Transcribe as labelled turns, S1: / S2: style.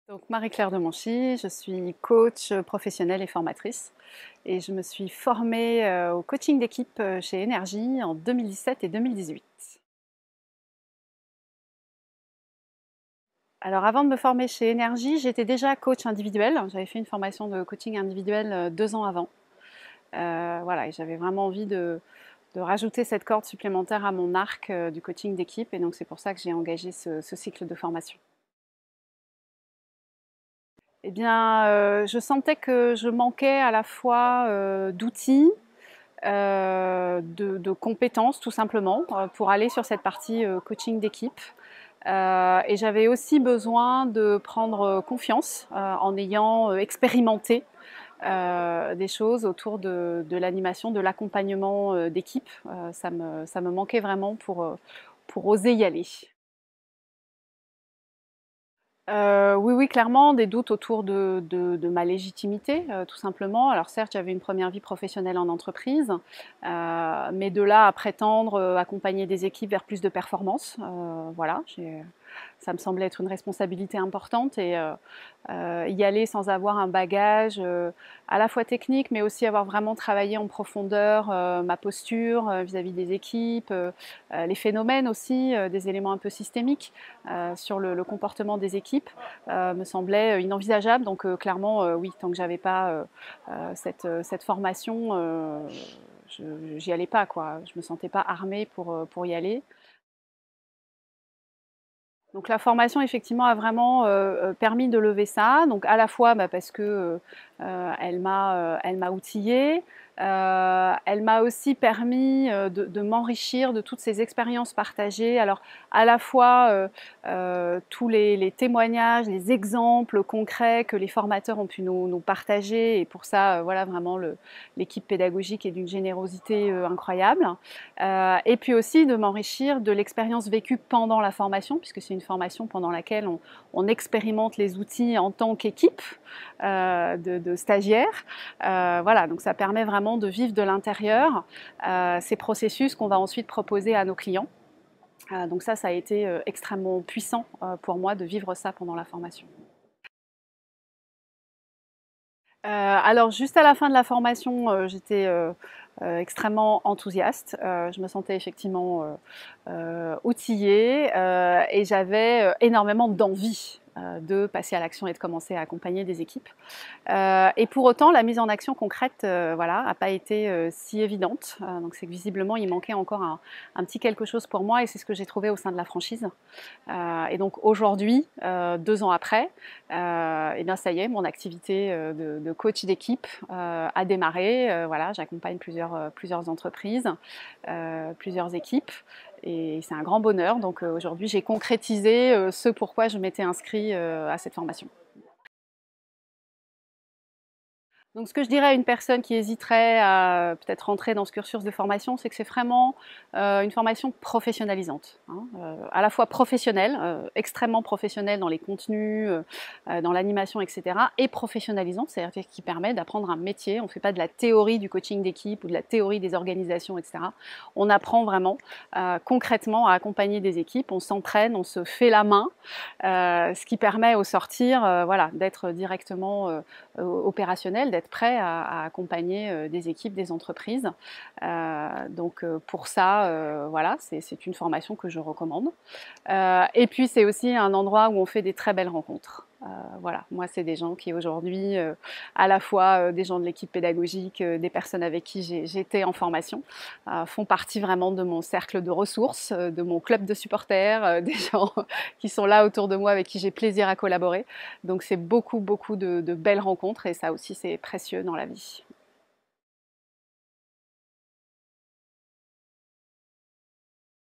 S1: Donc Marie-Claire Demonchy, je suis coach professionnelle et formatrice et je me suis formée au coaching d'équipe chez Énergie en 2017 et 2018. Alors avant de me former chez Énergie, j'étais déjà coach individuel. J'avais fait une formation de coaching individuel 2 ans avant. Voilà, et j'avais vraiment envie de rajouter cette corde supplémentaire à mon arc du coaching d'équipe et donc c'est pour ça que j'ai engagé ce cycle de formation. Eh bien, je sentais que je manquais à la fois d'outils, de compétences tout simplement pour aller sur cette partie coaching d'équipe. Et j'avais aussi besoin de prendre confiance en ayant expérimenté des choses autour de l'animation, de l'accompagnement d'équipe. Ça me manquait vraiment pour oser y aller. Oui, oui, clairement, des doutes autour de ma légitimité, tout simplement. Alors certes, j'avais une première vie professionnelle en entreprise, mais de là à prétendre, accompagner des équipes vers plus de performance, voilà, ça me semblait être une responsabilité importante et y aller sans avoir un bagage, à la fois technique, mais aussi avoir vraiment travaillé en profondeur, ma posture, vis-à-vis des équipes, les phénomènes aussi, des éléments un peu systémiques, sur le comportement des équipes, me semblait inenvisageable. Donc clairement, oui, tant que j'avais pas cette formation, j'y allais pas, quoi. Je me sentais pas armée pour y aller. Donc la formation effectivement a vraiment permis de lever ça. Donc à la fois parce que elle m'a outillée, elle m'a aussi permis de m'enrichir de toutes ces expériences partagées. Alors à la fois tous les témoignages, les exemples concrets que les formateurs ont pu nous partager. Et pour ça, voilà vraiment l'équipe pédagogique est d'une générosité incroyable. Et puis aussi de m'enrichir de l'expérience vécue pendant la formation, puisque c'est une formation pendant laquelle on expérimente les outils en tant qu'équipe de stagiaires. Voilà, donc ça permet vraiment de vivre de l'intérieur ces processus qu'on va ensuite proposer à nos clients. Donc ça a été extrêmement puissant pour moi de vivre ça pendant la formation. Alors juste à la fin de la formation, j'étais extrêmement enthousiaste. Je me sentais effectivement outillée et j'avais énormément d'envie de passer à l'action et de commencer à accompagner des équipes. Et pour autant, la mise en action concrète, voilà, n'a pas été si évidente. Donc c'est que visiblement, il manquait encore un petit quelque chose pour moi et c'est ce que j'ai trouvé au sein de la franchise. Et donc aujourd'hui, 2 ans après, et bien ça y est, mon activité de coach d'équipe a démarré. Voilà, j'accompagne plusieurs entreprises, plusieurs équipes. Et c'est un grand bonheur. Donc aujourd'hui, j'ai concrétisé ce pourquoi je m'étais inscrite à cette formation. Donc ce que je dirais à une personne qui hésiterait à peut-être rentrer dans ce cursus de formation, c'est que c'est vraiment une formation professionnalisante, hein, à la fois professionnelle, extrêmement professionnelle dans les contenus, dans l'animation, etc., et professionnalisante, c'est-à-dire qui permet d'apprendre un métier. On ne fait pas de la théorie du coaching d'équipe ou de la théorie des organisations, etc. On apprend vraiment concrètement à accompagner des équipes, on s'entraîne, on se fait la main, ce qui permet au sortir voilà, d'être directement opérationnel, d'être prêt à accompagner des équipes, des entreprises. Donc pour ça, voilà, c'est une formation que je recommande. Et puis c'est aussi un endroit où on fait des très belles rencontres. Voilà, moi c'est des gens qui aujourd'hui, à la fois des gens de l'équipe pédagogique, des personnes avec qui j'étais en formation, font partie vraiment de mon cercle de ressources, de mon club de supporters, des gens qui sont là autour de moi avec qui j'ai plaisir à collaborer. Donc c'est beaucoup de belles rencontres et ça aussi c'est précieux dans la vie.